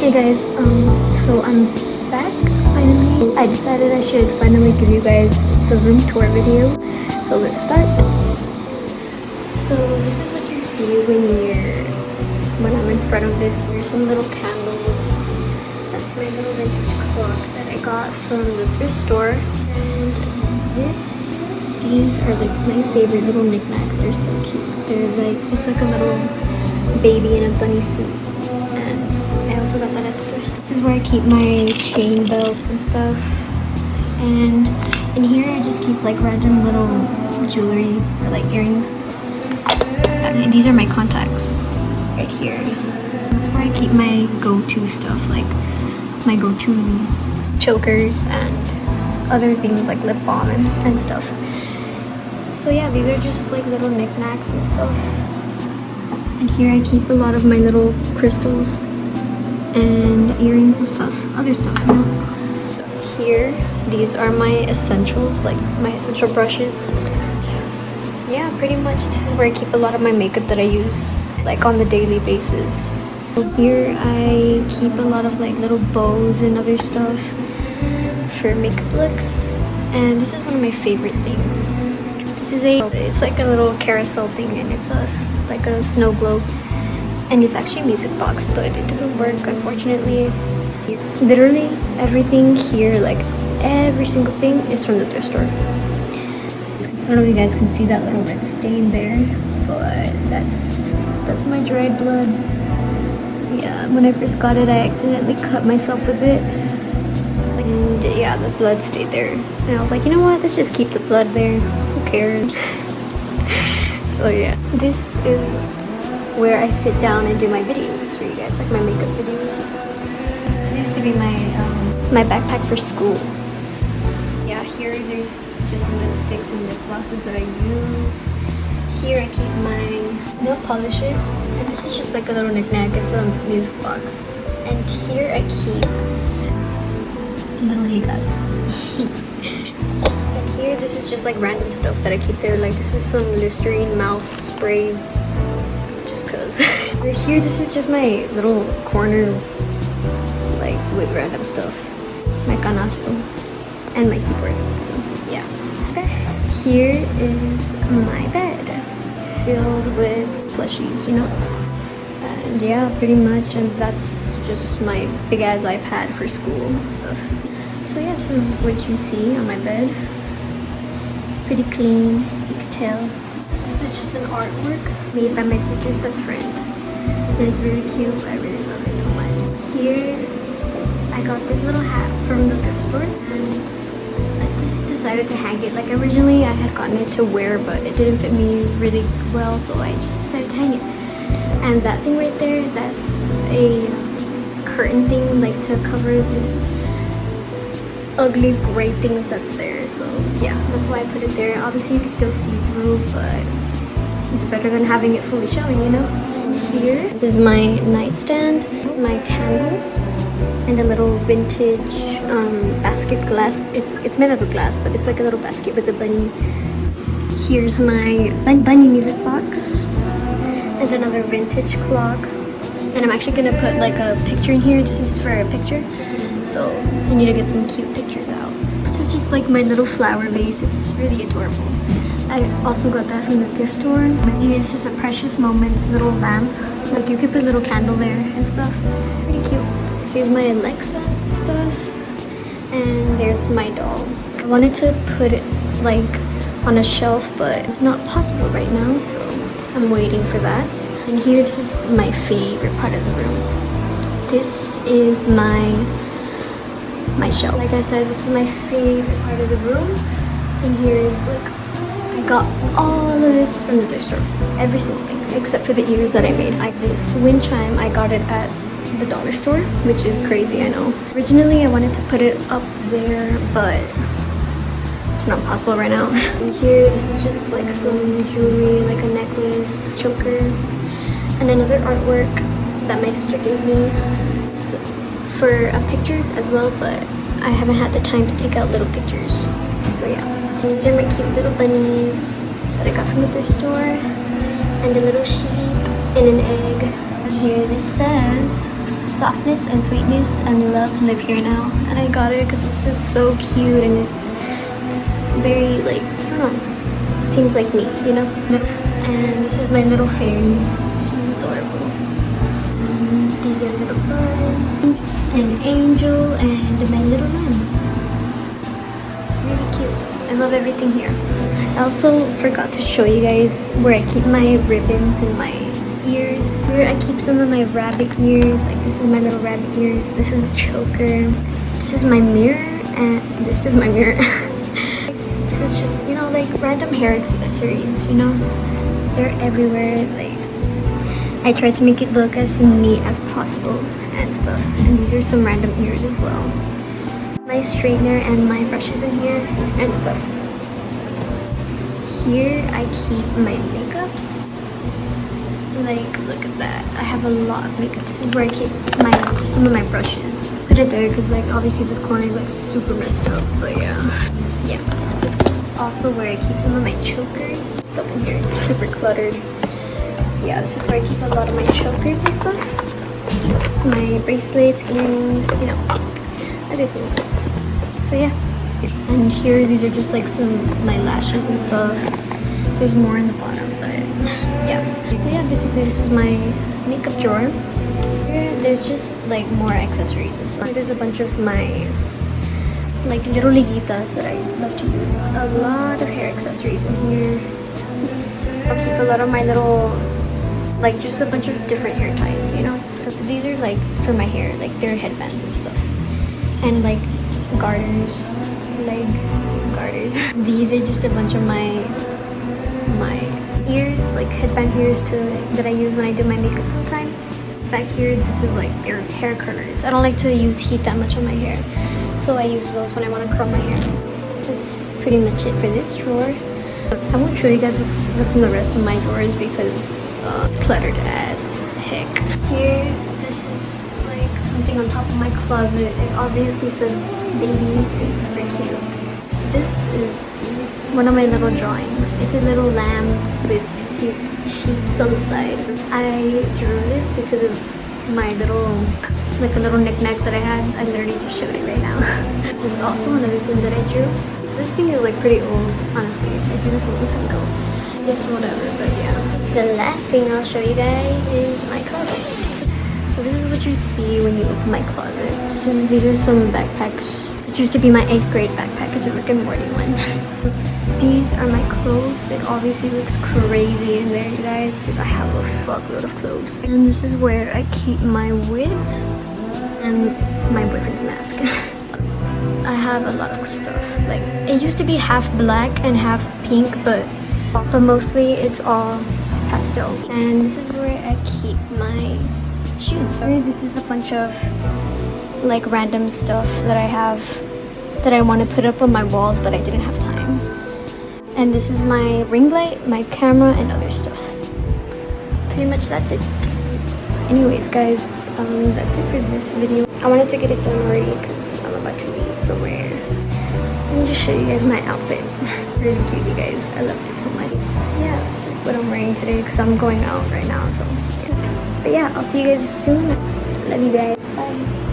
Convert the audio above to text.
Hey guys, so I'm back finally. I decided I should finally give you guys the room tour video. So let's start. So this is what you see when I'm in front of this. There's some little candles. That's my little vintage clock that I got from the thrift store. And these are like my favorite little knickknacks. They're so cute. They're like, it's like a little baby in a bunny suit. I also got that at the thrift store. This is where I keep my chain belts and stuff. And in here I just keep like random little jewelry or like earrings. And these are my contacts right here. This is where I keep my go-to stuff, like my go-to chokers and other things like lip balm and stuff. So yeah, these are just like little knickknacks and stuff. And here I keep a lot of my little crystals and earrings and stuff, other stuff, you know. Here, these are my essentials, like my essential brushes. Yeah, pretty much this is where I keep a lot of my makeup that I use like on the daily basis. Here I keep a lot of like little bows and other stuff for makeup looks. And this is one of my favorite things. This is it's like a little carousel thing, and it's like a snow globe. And it's actually a music box, but it doesn't work, unfortunately. Literally everything here, like every single thing, is from the thrift store. I don't know if you guys can see that little red stain there, but that's my dried blood. Yeah, when I first got it, I accidentally cut myself with it. And yeah, the blood stayed there. And I was like, you know what, let's just keep the blood there. Who cares? So yeah, this is where I sit down and do my videos for you guys, like my makeup videos. This used to be my backpack for school. Yeah, here there's just lipsticks and lip glosses that I use. Here I keep my nail polishes, and this is just like a little knickknack. It's a music box. And here I keep little ligas. And here this is just like random stuff that I keep there. Like this is some Listerine mouth spray. Right here, this is just my little corner, like with random stuff, my canasto and my keyboard. So, yeah. Here is my bed filled with plushies, you know. And yeah, pretty much. And that's just my big ass iPad for school and stuff. So yeah, this is what you see on my bed. It's pretty clean, as you can tell. This is just an artwork made by my sister's best friend. And it's really cute. I really love it so much. Here, I got this little hat from the thrift store. And I just decided to hang it. Like originally, I had gotten it to wear, but it didn't fit me really well. So I just decided to hang it. And that thing right there, that's a curtain thing, like to cover this ugly gray thing that's there. So yeah, that's why I put it there. Obviously you can still see through, but it's better than having it fully showing, you know. And here, this is my nightstand, my candle, and a little vintage basket glass. It's made out of glass, but it's like a little basket with a bunny. Here's my bunny music box and another vintage clock. And I'm actually gonna put like a picture in here. This is for a picture, so I need to get some cute pictures out. This is just like my little flower vase. It's really adorable. I also got that from the thrift store. And here, this is a Precious Moments little lamp. Like you could put a little candle there and stuff. Pretty cute. Here's my Alexa and stuff. And there's my doll. I wanted to put it like on a shelf, but it's not possible right now, so I'm waiting for that. And here, this is my favorite part of the room. This is my shelf. Like I said, this is my favorite part of the room. And here is like, I got all of this from the thrift store. Every single thing, except for the ears that I made. This wind chime, I got it at the dollar store, which is crazy, I know. Originally, I wanted to put it up there, but it's not possible right now. And here, this is just like some jewelry, like a necklace, choker, and another artwork that my sister gave me for a picture as well, but I haven't had the time to take out little pictures. So yeah, these are my cute little bunnies that I got from the thrift store, and a little sheep and an egg. And here this says softness and sweetness and love live here now. And I got it because it's just so cute and it's very like, I don't know, seems like me, you know? And this is my little fairy. She's adorable. And these are little buds, an angel, and my little lamb. It's really cute. I love everything here. I also forgot to show you guys where I keep my ribbons and my ears. Here I keep some of my rabbit ears. Like this is my little rabbit ears. This is a choker. This is my mirror, and this is my mirror. This is just, you know, like random hair accessories, you know? They're everywhere. Like I try to make it look as neat as possible and stuff. And these are some random ears as well. My straightener and my brushes in here and stuff. Here I keep my makeup. Like, look at that. I have a lot of makeup. This is where I keep some of my brushes. Put it there because like obviously this corner is like super messed up. But yeah. So this is also where I keep some of my chokers. Stuff in here. It's super cluttered. Yeah, this is where I keep a lot of my chokers and stuff. My bracelets, earrings, you know, other things. So yeah. And here these are just like some of my lashes and stuff. There's more in the bottom, but yeah. So yeah, basically this is my makeup drawer. Here there's just like more accessories and stuff. There's a bunch of my like little liguitas that I love to use. A lot of hair accessories in here. Oops. I'll keep a lot of my little, like just a bunch of different hair ties, you know? So these are like for my hair, like they're headbands and stuff. And like garters, leg garters. These are just a bunch of my ears, like headband ears that I use when I do my makeup sometimes. Back here, this is like their hair curlers. I don't like to use heat that much on my hair, so I use those when I want to curl my hair. That's pretty much it for this drawer. I won't show you guys what's in the rest of my drawers because it's cluttered as heck. Here, this is like something on top of my closet. It obviously says baby. It's super cute. So this is one of my little drawings. It's a little lamb with cute sheeps on the side. I drew this because of my little, like a little knick-knack that I had. I literally just showed it right now. This is also another thing that I drew. So this thing is like pretty old, honestly. I drew this a long time ago. It's whatever, but yeah. The last thing I'll show you guys is my closet. So this is what you see when you open my closet. These are some backpacks. It used to be my 8th grade backpack. It's a Rick and Morty one. These are my clothes. It obviously looks crazy in there, you guys. I have a fuckload of clothes. And this is where I keep my wigs and my boyfriend's mask. I have a lot of stuff. Like, it used to be half black and half pink, but mostly it's all pastel. And this is where I keep my shoes. This is a bunch of like random stuff that I have that I want to put up on my walls, but I didn't have time. And this is my ring light, my camera, and other stuff. Pretty much that's it. Anyways, guys, that's it for this video. I wanted to get it done already because I'm about to leave somewhere. Let me just show you guys my outfit. It's really cute, you guys. I loved it so much. Yeah, that's what I'm wearing today because I'm going out right now. So, yeah. But yeah, I'll see you guys soon. Love you guys. Bye.